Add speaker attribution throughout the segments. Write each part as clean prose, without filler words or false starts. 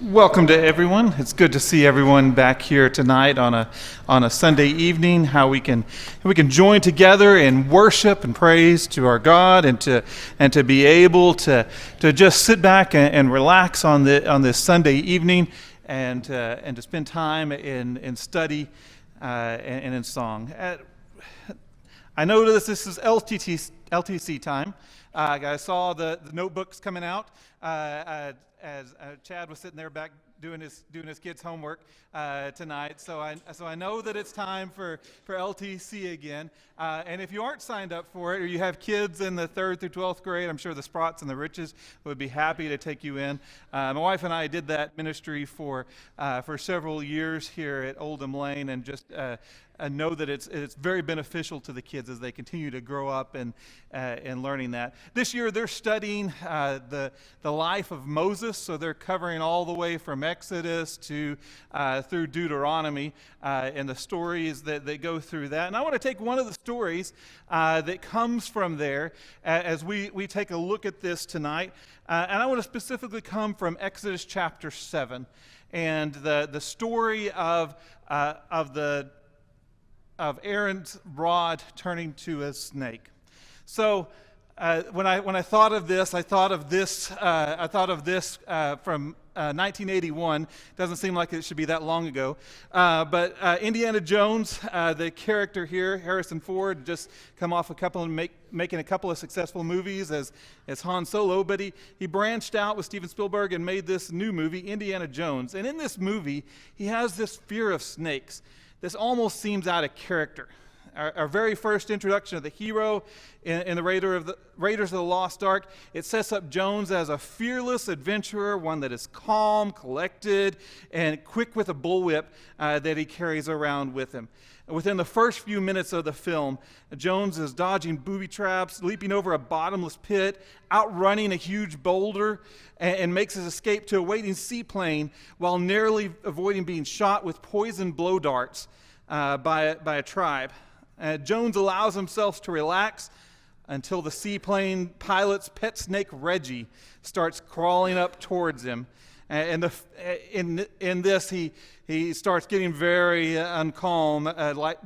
Speaker 1: Welcome to everyone. It's good to see everyone back here tonight on a Sunday evening. How we can join together in worship and praise to our God, and to be able to just sit back and relax on this Sunday evening, and to spend time in study and in song. I noticed this is LTC time. I saw the notebooks coming out. As Chad was sitting there back doing his kids' homework tonight, so I know that it's time for LTC again. And if you aren't signed up for it, or you have kids in the 3rd through 12th grade, I'm sure the Sprots and the Riches would be happy to take you in. My wife and I did that ministry for several years here at Oldham Lane, and just I know that it's very beneficial to the kids as they continue to grow up and learning that. This year they're studying the life of Moses, so they're covering all the way from Exodus to through Deuteronomy, and the stories that go through that. And I want to take one of the stories that comes from there as we take a look at this tonight, and I want to specifically come from Exodus chapter 7, and the story of Aaron's rod turning to a snake. So when I thought of this, I thought of this from 1981. Doesn't seem like it should be that long ago. But Indiana Jones, the character here, Harrison Ford, just come off making a couple of successful movies as Han Solo, but he branched out with Steven Spielberg and made this new movie, Indiana Jones. And in this movie, he has this fear of snakes. This almost seems out of character. Our very first introduction of the hero in the Raiders of the Lost Ark, it sets up Jones as a fearless adventurer, one that is calm, collected, and quick with a bullwhip that he carries around with him. Within the first few minutes of the film, Jones is dodging booby traps, leaping over a bottomless pit, outrunning a huge boulder, and makes his escape to a waiting seaplane while narrowly avoiding being shot with poisoned blow darts by a tribe. Jones allows himself to relax until the seaplane pilot's pet snake Reggie starts crawling up towards him. And in this, he starts getting very uncalm,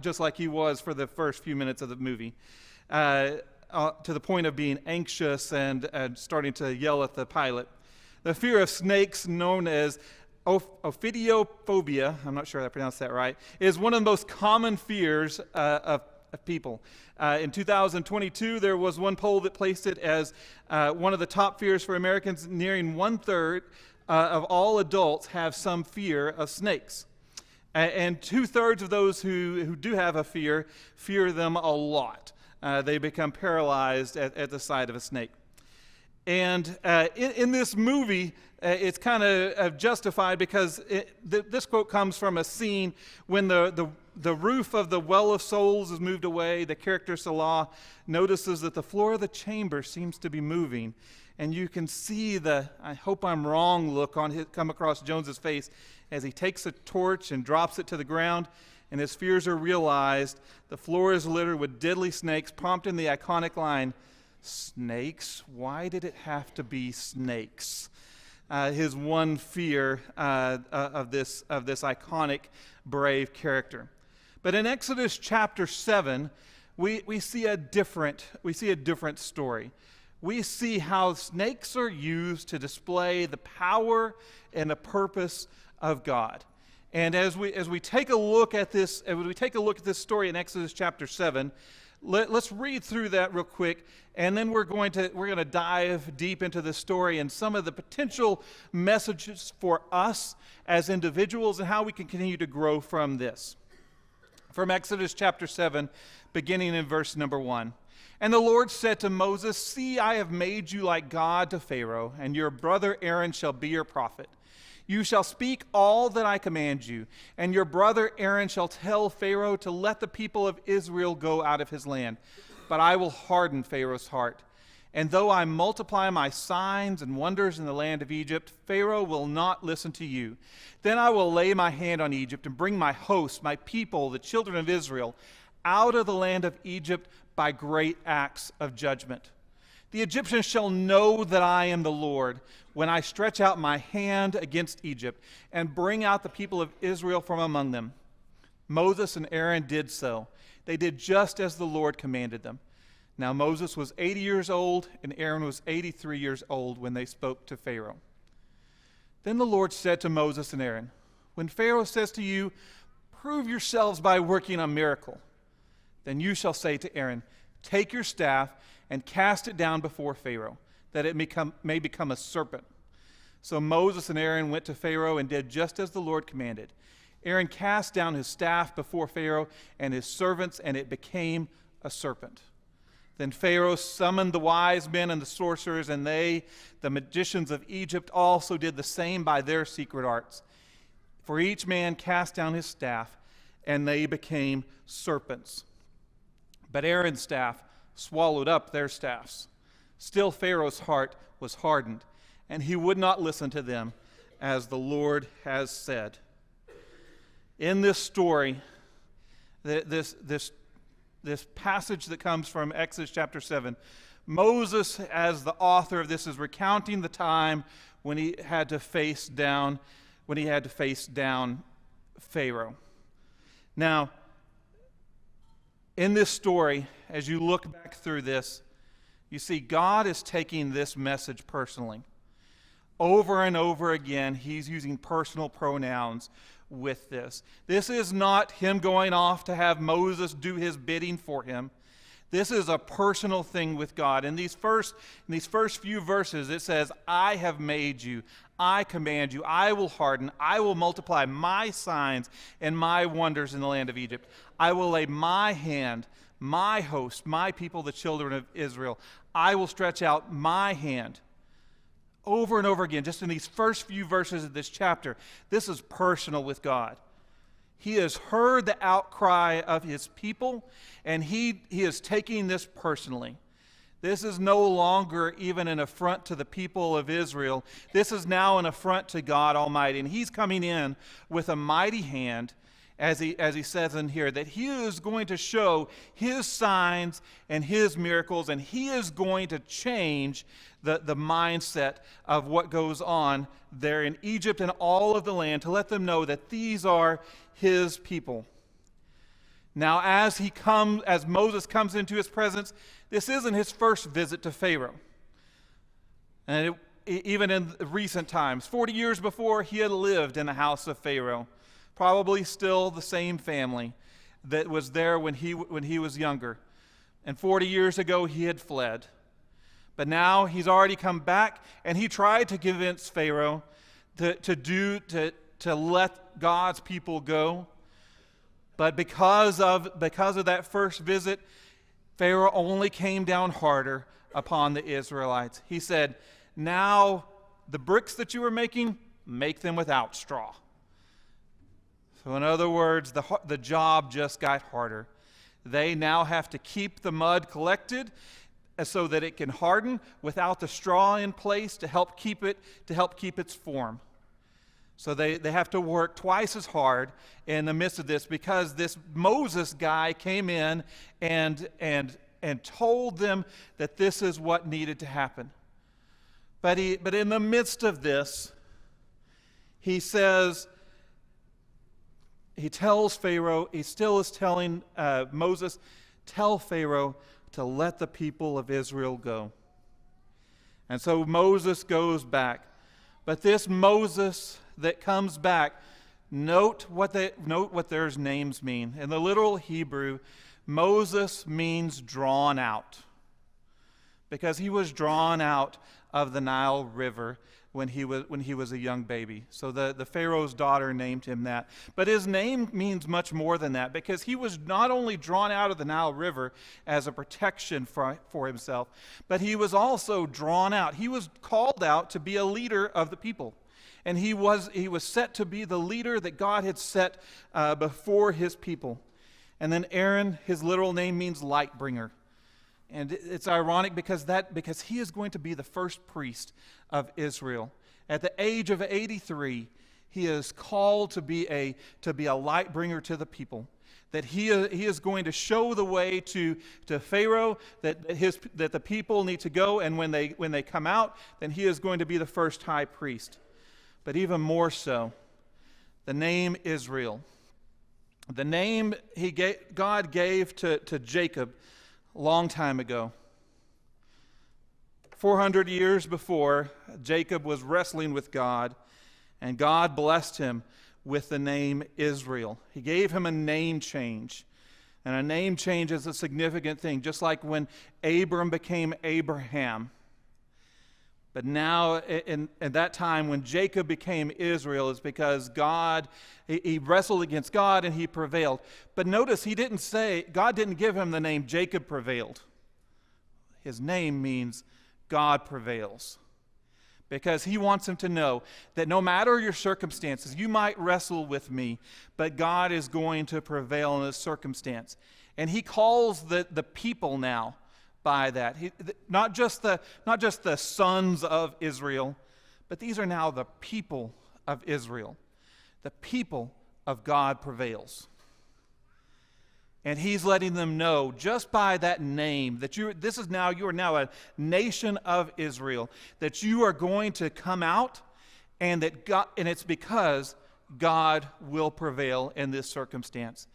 Speaker 1: just like he was for the first few minutes of the movie, to the point of being anxious and starting to yell at the pilot. The fear of snakes, known as ophidiophobia, I'm not sure I pronounced that right, is one of the most common fears of people. In 2022, there was one poll that placed it as one of the top fears for Americans. Nearing 1/3 of all adults have some fear of snakes. And 2/3 of those who do have a fear them a lot. They become paralyzed at the sight of a snake. And in this movie, it's kind of justified because this quote comes from a scene when the roof of the Well of Souls is moved away. The character Salah notices that the floor of the chamber seems to be moving. And you can see the "I hope I'm wrong" look come across Jones's face as he takes a torch and drops it to the ground, and his fears are realized. The floor is littered with deadly snakes, prompting the iconic line, "Snakes? Why did it have to be snakes?" His one fear of this iconic, brave character. But in Exodus chapter 7, we see a different story. We see how snakes are used to display the power and the purpose of God. And as we take a look at this story in Exodus chapter 7, let's read through that real quick, and then we're going to dive deep into the story and some of the potential messages for us as individuals and how we can continue to grow from this. From Exodus chapter 7, beginning in verse number 1. "And the Lord said to Moses, 'See, I have made you like God to Pharaoh, and your brother Aaron shall be your prophet. You shall speak all that I command you, and your brother Aaron shall tell Pharaoh to let the people of Israel go out of his land. But I will harden Pharaoh's heart. And though I multiply my signs and wonders in the land of Egypt, Pharaoh will not listen to you. Then I will lay my hand on Egypt and bring my host, my people, the children of Israel, out of the land of Egypt by great acts of judgment. The Egyptians shall know that I am the Lord when I stretch out my hand against Egypt and bring out the people of Israel from among them." Moses and Aaron did so. They did just as the Lord commanded them. Now Moses was 80 years old and Aaron was 83 years old when they spoke to Pharaoh. Then the Lord said to Moses and Aaron, "When Pharaoh says to you, 'Prove yourselves by working a miracle,' then you shall say to Aaron, 'Take your staff and cast it down before Pharaoh, that it may become a serpent.'" So Moses and Aaron went to Pharaoh and did just as the Lord commanded. Aaron cast down his staff before Pharaoh and his servants, and it became a serpent. Then Pharaoh summoned the wise men and the sorcerers, and they, the magicians of Egypt, also did the same by their secret arts. For each man cast down his staff, and they became serpents. But Aaron's staff swallowed up their staffs. Still Pharaoh's heart was hardened, and he would not listen to them, as the Lord has said. In this story, this passage that comes from Exodus chapter 7, Moses, as the author of this, is recounting the time when he had to face down Pharaoh. Now, in this story, as you look back through this, you see God is taking this message personally. Over and over again, he's using personal pronouns with this. This is not him going off to have Moses do his bidding for him. This is a personal thing with God. In these first few verses, it says, "I have made you. I command you. I will harden. I will multiply my signs and my wonders in the land of Egypt. I will lay my hand, my host, my people, the children of Israel. I will stretch out my hand." Over and over again, just in these first few verses of this chapter, this is personal with God. He has heard the outcry of his people, and he is taking this personally. This is no longer even an affront to the people of Israel. This is now an affront to God Almighty. And he's coming in with a mighty hand, as he says in here, that he is going to show his signs and his miracles, and he is going to change the mindset of what goes on there in Egypt and all of the land, to let them know that these are his people. Now, as Moses comes into his presence, this isn't his first visit to Pharaoh. And even in recent times, 40 years before, he had lived in the house of Pharaoh. Probably still the same family that was there when he was younger. And 40 years ago, he had fled. But now he's already come back, and he tried to convince Pharaoh to let God's people go. But because of that first visit, Pharaoh only came down harder upon the Israelites. He said, "Now the bricks that you were making, make them without straw." So in other words, the job just got harder. They now have to keep the mud collected so that it can harden without the straw in place to help keep its form. So they have to work twice as hard in the midst of this, because this Moses guy came in and told them that this is what needed to happen. But in the midst of this, he tells Pharaoh, he still is telling Moses, "Tell Pharaoh to let the people of Israel go." And so Moses goes back. But this Moses that comes back, note what their names mean. In the literal Hebrew, Moses means drawn out, because he was drawn out of the Nile River when he was a young baby. So the Pharaoh's daughter named him that. But his name means much more than that, because he was not only drawn out of the Nile River as a protection for himself, but he was also drawn out. He was called out to be a leader of the people. And he was set to be the leader that God had set before his people. And then Aaron, his literal name means light bringer. And it's ironic because he is going to be the first priest of Israel. At the age of 83, he is called to be a light bringer to the people. that he is going to show the way to Pharaoh, that the people need to go, and when they come out, then he is going to be the first high priest. But even more so, the name Israel, the name God gave to Jacob a long time ago. 400 years before, Jacob was wrestling with God, and God blessed him with the name Israel. He gave him a name change. And a name change is a significant thing, just like when Abram became Abraham. But now, in that time, when Jacob became Israel, it's because he wrestled against God and he prevailed. But notice, God didn't give him the name Jacob prevailed. His name means God prevails. Because he wants him to know that no matter your circumstances, you might wrestle with me, but God is going to prevail in this circumstance. And he calls the people now by that. Not just the sons of Israel, but these are now the people of Israel. The people of God prevails. And he's letting them know just by that name that you are now a nation of Israel, that you are going to come out, and it's because God will prevail in this circumstance.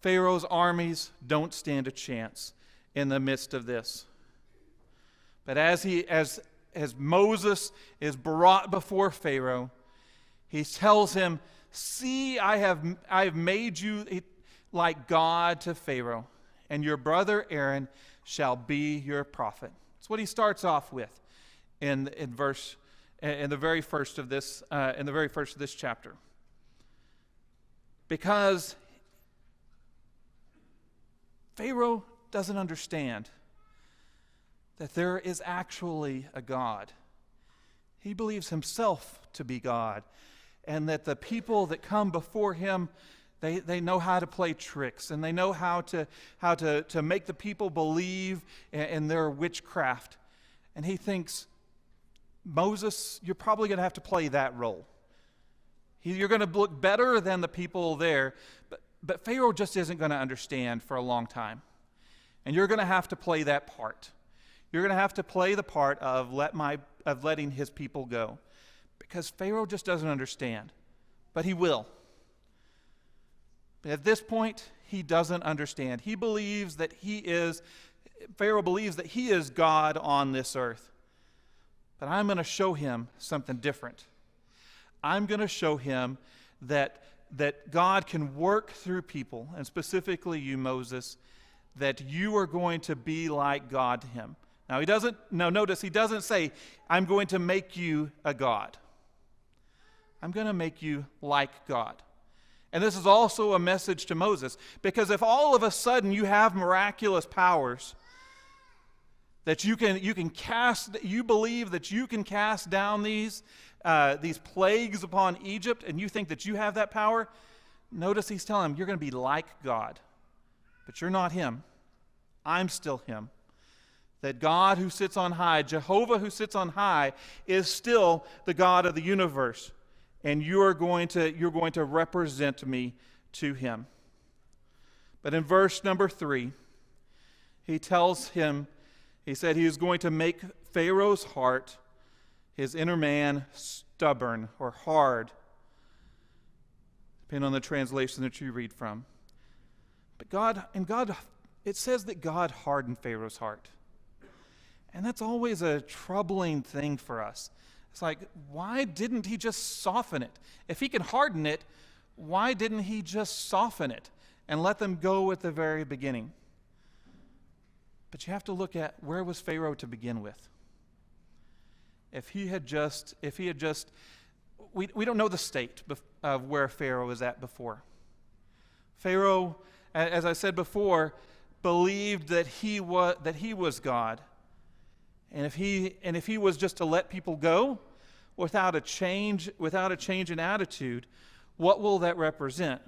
Speaker 1: Pharaoh's armies don't stand a chance in the midst of this. But as Moses is brought before Pharaoh, he tells him, "See, I have made you like God to Pharaoh, and your brother Aaron shall be your prophet." That's what he starts off with in the very first of this chapter. Because Pharaoh doesn't understand that there is actually a God. He believes himself to be God, and that the people that come before him, They know how to play tricks, and they know how to make the people believe in their witchcraft. And he thinks, Moses, you're probably going to have to play that role. You're going to look better than the people there, but Pharaoh just isn't going to understand for a long time. And you're going to have to play that part. You're going to have to play the part of letting his people go, because Pharaoh just doesn't understand, but he will. But at this point, he doesn't understand. Pharaoh believes that he is God on this earth. But I'm going to show him something different. I'm going to show him that God can work through people, and specifically you, Moses, that you are going to be like God to him. Notice he doesn't say, I'm going to make you a God. I'm going to make you like God. And this is also a message to Moses, because if all of a sudden you have miraculous powers that you believe that you can cast down these plagues upon Egypt, and you think that you have that power, notice he's telling him, you're going to be like God, but you're not him. I'm still him. That God who sits on high, Jehovah who sits on high, is still the God of the universe. And you're going to represent me to him. But in verse number 3, he tells him, he said he is going to make Pharaoh's heart, his inner man, stubborn or hard, depending on the translation that you read from. But God, it says that God hardened Pharaoh's heart. And that's always a troubling thing for us. It's like, why didn't he just soften it? If he can harden it, why didn't he just soften it and let them go at the very beginning? But you have to look at, where was Pharaoh to begin with? We don't know the state of where Pharaoh was at before. Pharaoh, as I said before, believed that he was God. And if he was just to let people go without a change in attitude, what will that represent?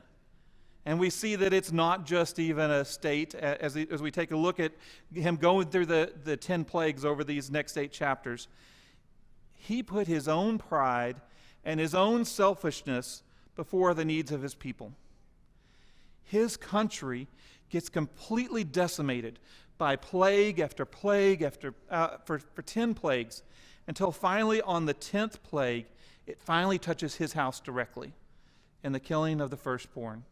Speaker 1: And we see that it's not just even a state, as we take a look at him going through the 10 plagues over these next 8 chapters. He put his own pride and his own selfishness before the needs of his people. his country gets completely decimated by plague after plague for 10 plagues, until finally on the 10th plague, it finally touches his house directly in the killing of the firstborn.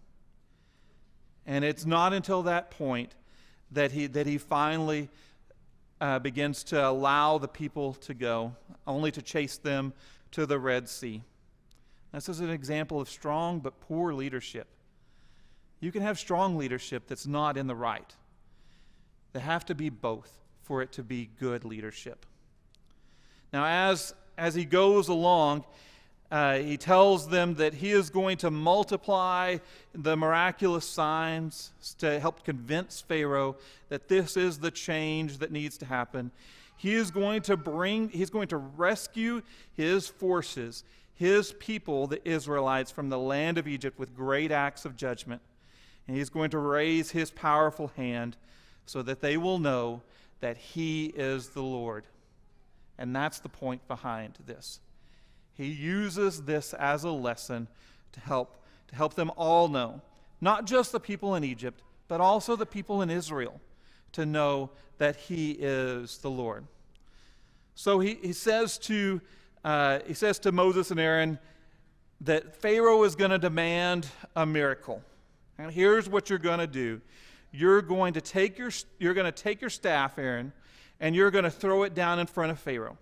Speaker 1: And it's not until that point that he finally begins to allow the people to go, only to chase them to the Red Sea. This is an example of strong but poor leadership. You can have strong leadership that's not in the right. They have to be both for it to be good leadership. Now, as he goes along, he tells them that he is going to multiply the miraculous signs to help convince Pharaoh that this is the change that needs to happen. He's going to rescue his forces, his people, the Israelites, from the land of Egypt with great acts of judgment. And he's going to raise his powerful hand so that they will know that he is the Lord. And that's the point behind this. He uses this as a lesson to help them all know, not just the people in Egypt, but also the people in Israel, to know that he is the Lord. So he says to Moses and Aaron that Pharaoh is going to demand a miracle. And here's what you're going to do. You're going to take your staff, Aaron, and you're going to throw it down in front of Pharaoh.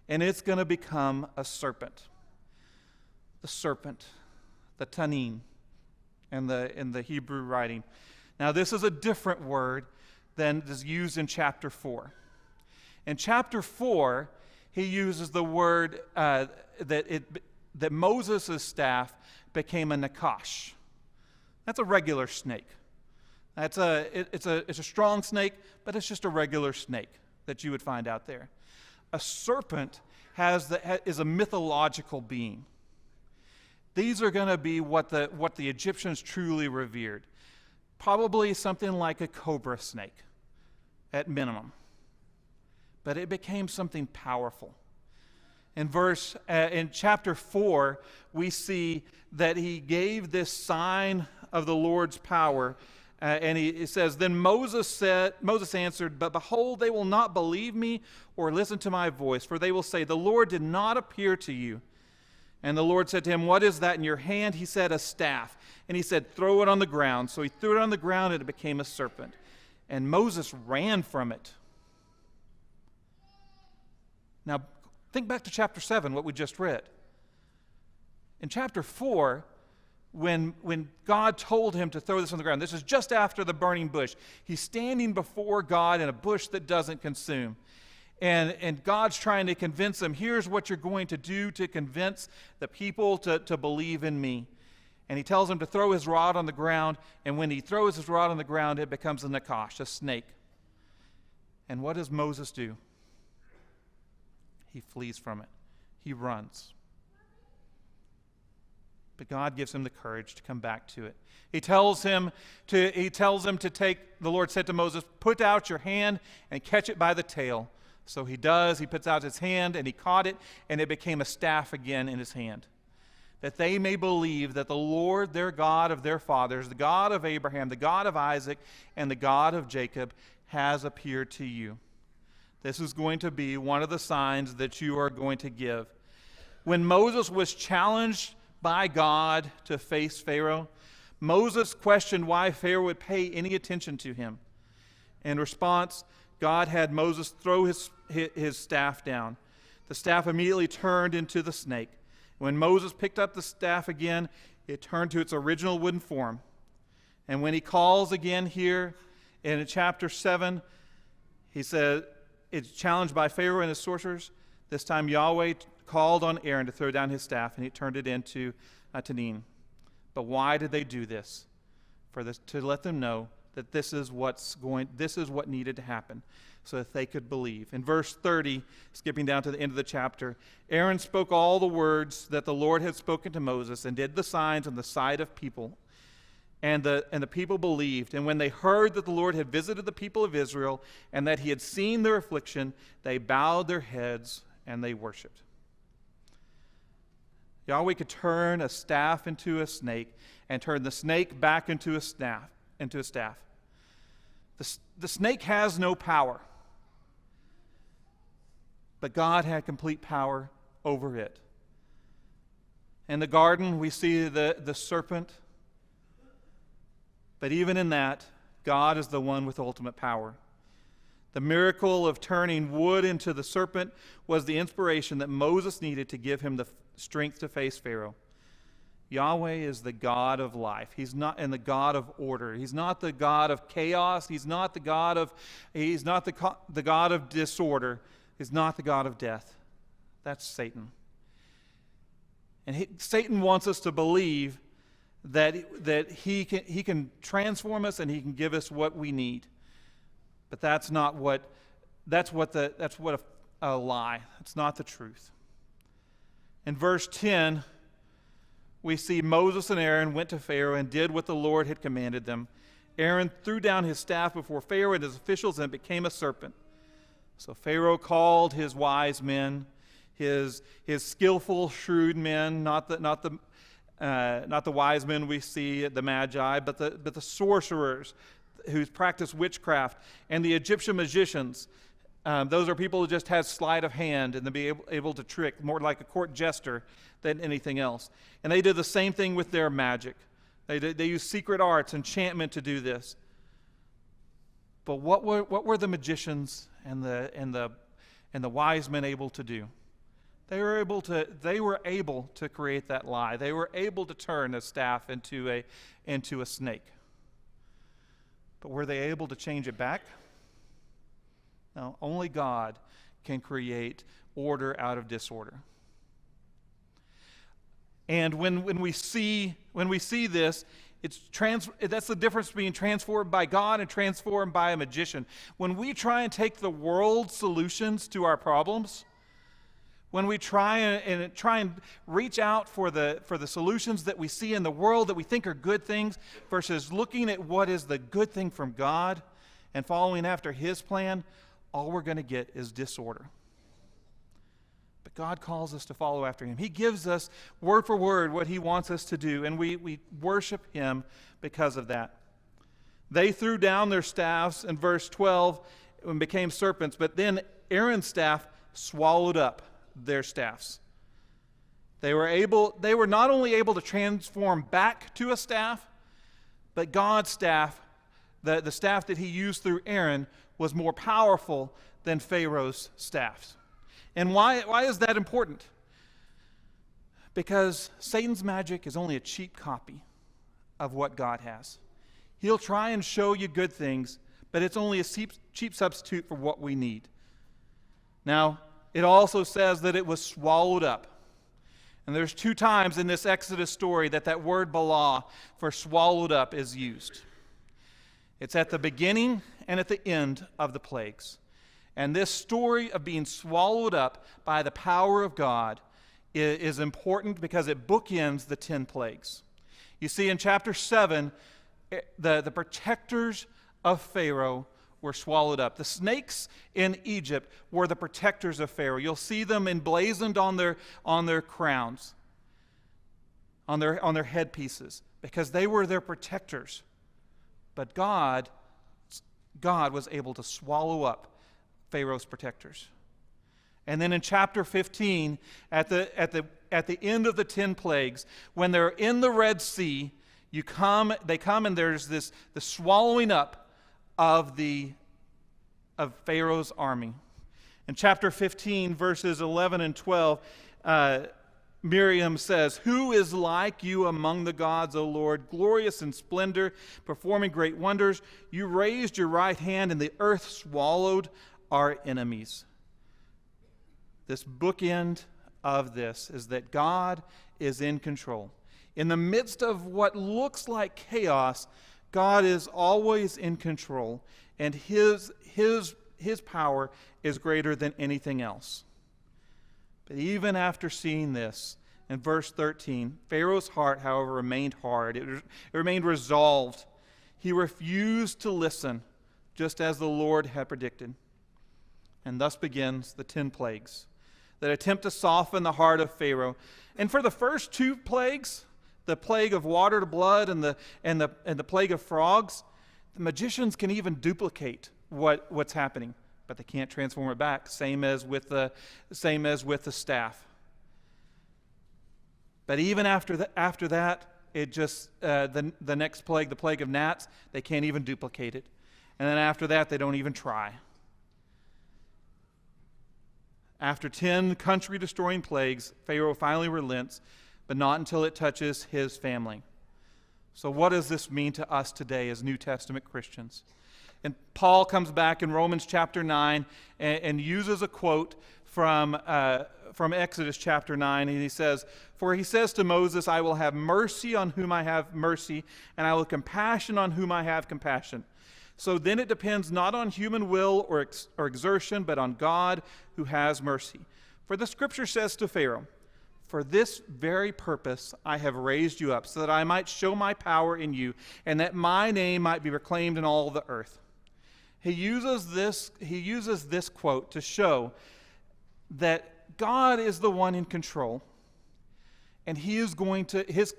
Speaker 1: And it's going to become a serpent. The serpent, the tanin, in the Hebrew writing. Now, this is a different word than is used in chapter 4. In chapter 4, he uses the word that Moses' staff became a nakash. That's a regular snake. It's a strong snake, but it's just a regular snake that you would find out there. A serpent is a mythological being. These are going to be what the Egyptians truly revered. Probably something like a cobra snake, at minimum. But it became something powerful. In chapter 4, we see that he gave this sign of the Lord's power. And it says, Then Moses answered, But behold, they will not believe me or listen to my voice, for they will say, The Lord did not appear to you. And the Lord said to him, What is that in your hand? He said, A staff. And he said, Throw it on the ground. So he threw it on the ground, and it became a serpent. And Moses ran from it. Now, think back to chapter 7, what we just read. In chapter 4, when God told him to throw this on the ground, this is just after the burning bush. He's standing before God in a bush that doesn't consume. And God's trying to convince him, here's what you're going to do to convince the people to believe in me. And he tells him to throw his rod on the ground, and when he throws his rod on the ground, it becomes a nakash, a snake. And what does Moses do? He flees from it. He runs. But God gives him the courage to come back to it. He tells him to take, the Lord said to Moses, Put out your hand and catch it by the tail. So he does. He puts out his hand, and he caught it, and it became a staff again in his hand. That they may believe that the Lord, their God of their fathers, the God of Abraham, the God of Isaac, and the God of Jacob, has appeared to you. This is going to be one of the signs that you are going to give. When Moses was challenged by God to face Pharaoh, Moses questioned why Pharaoh would pay any attention to him. In response, God had Moses throw his staff down. The staff immediately turned into the snake. When Moses picked up the staff again, it turned to its original wooden form. And when he calls again here in chapter 7, he said, it's challenged by Pharaoh and his sorcerers. This time Yahweh called on Aaron to throw down his staff, and he turned it into a tanin. But why did they do this? To let them know that this is what needed to happen, so that they could believe. In verse 30, skipping down to the end of the chapter, Aaron spoke all the words that the Lord had spoken to Moses, and did the signs in the sight of people. And the people believed. And when they heard that the Lord had visited the people of Israel, and that he had seen their affliction, they bowed their heads and they worshiped. Yahweh could turn a staff into a snake and turn the snake back into a staff. The snake has no power, but God had complete power over it. In the garden, we see the serpent, but even in that, God is the one with ultimate power. The miracle of turning wood into the serpent was the inspiration that Moses needed to give him the strength to face Pharaoh. Yahweh is the God of life. He's not the God of order. He's not the God of chaos. He's not the God of disorder. He's not the God of death. That's Satan. And Satan wants us to believe that he can transform us and he can give us what we need. But that's a lie. It's not the truth. In verse 10, we see Moses and Aaron went to Pharaoh and did what the Lord had commanded them. Aaron threw down his staff before Pharaoh and his officials, and it became a serpent. So Pharaoh called his wise men, his skillful, shrewd men, not the wise men we see at the Magi, but the sorcerers who practice witchcraft, and the Egyptian magicians. Those are people who just have sleight of hand and to be able to trick, more like a court jester than anything else. And they did the same thing with their magic. They used secret arts, enchantment to do this. But what were the magicians and the wise men able to do? They were able to create that lie. They were able to turn a staff into a snake. But were they able to change it back? No, only God can create order out of disorder. And when we see this, that's the difference between transformed by God and transformed by a magician. When we try and take the world's solutions to our problems, when we try and reach out for the solutions that we see in the world that we think are good things versus looking at what is the good thing from God and following after His plan, all we're going to get is disorder. But God calls us to follow after Him. He gives us word for word what He wants us to do, and we worship Him because of that. They threw down their staffs in verse 12 and became serpents, but then Aaron's staff swallowed up their staffs. They were not only able to transform back to a staff, but God's staff, the staff that He used through Aaron, was more powerful than Pharaoh's staffs. And why is that important? Because Satan's magic is only a cheap copy of what God has. He'll try and show you good things, but it's only a cheap substitute for what we need. Now, it also says that it was swallowed up. And there's 2 times in this Exodus story that word balah for swallowed up is used. It's at the beginning and at the end of the plagues. And this story of being swallowed up by the power of God is important because it bookends the 10 plagues. You see, in chapter 7, the protectors of Pharaoh were swallowed up. The snakes in Egypt were the protectors of Pharaoh. You'll see them emblazoned on their crowns, on their headpieces, because they were their protectors. But God was able to swallow up Pharaoh's protectors. And then in chapter 15, at the end of the 10 plagues, when they're in the Red Sea, they come and there's the swallowing up of Pharaoh's army. In chapter 15, verses 11 and 12, Miriam says, "Who is like you among the gods, O Lord, glorious in splendor, performing great wonders? You raised your right hand, and the earth swallowed our enemies." This bookend of this is that God is in control. In the midst of what looks like chaos, God is always in control, and His power is greater than anything else. But even after seeing this, in verse 13, Pharaoh's heart, however, remained hard. It remained resolved. He refused to listen, just as the Lord had predicted. And thus begins the 10 plagues. that attempt to soften the heart of Pharaoh. And for the first two plagues, the plague of water to blood and the plague of frogs, the magicians can even duplicate what's happening, but they can't transform it back. Same as with the staff. But even after that, it just the next plague, the plague of gnats, they can't even duplicate it. And then after that, they don't even try. After 10 country-destroying plagues, Pharaoh finally relents, but not until it touches his family. So what does this mean to us today as New Testament Christians? And Paul comes back in Romans chapter 9 and uses a quote from Exodus chapter 9, and he says, "For he says to Moses, I will have mercy on whom I have mercy, and I will have compassion on whom I have compassion. So then it depends not on human will or exertion, but on God who has mercy. For the scripture says to Pharaoh, for this very purpose I have raised you up, so that I might show my power in you, and that my name might be proclaimed in all the earth." He uses this quote to show that God is the one in control, and his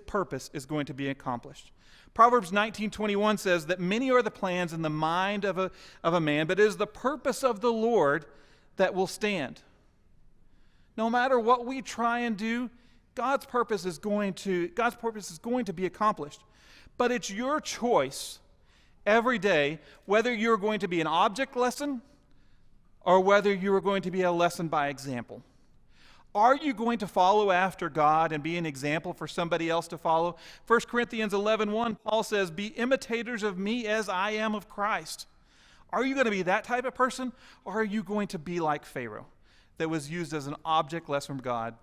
Speaker 1: purpose is going to be accomplished. Proverbs 19:21 says that many are the plans in the mind of a man, but it is the purpose of the Lord that will stand. No matter what we try and do, God's purpose is going to be accomplished. But it's your choice every day whether you're going to be an object lesson or whether you are going to be a lesson by example. Are you going to follow after God and be an example for somebody else to follow? 1 Corinthians 11:1, Paul says, "Be imitators of me as I am of Christ." Are you going to be that type of person, or are you going to be like Pharaoh, that was used as an object lesson from God?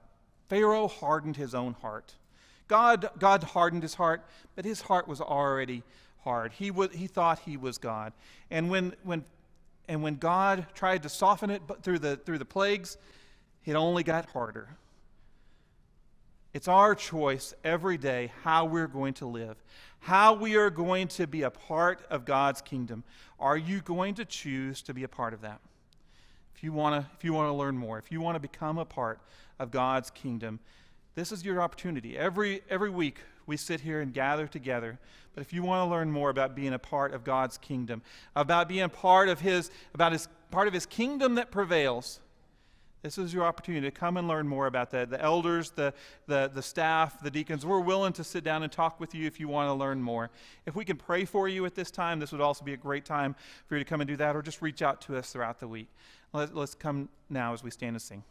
Speaker 1: Pharaoh hardened his own heart. God hardened his heart, but his heart was already hard. He thought he was God. And when God tried to soften it through the plagues, it only got harder. It's our choice every day how we're going to live, how we are going to be a part of God's kingdom. Are you going to choose to be a part of that? If you want to learn more, if you want to become a part of God's kingdom, this is your opportunity. Every week we sit here and gather together. But if you want to learn more about being a part of God's kingdom, about being part of his kingdom that prevails, this is your opportunity to come and learn more about that. The elders, the staff, the deacons, we're willing to sit down and talk with you if you want to learn more. If we can pray for you at this time, this would also be a great time for you to come and do that, or just reach out to us throughout the week. Let's come now as we stand and sing.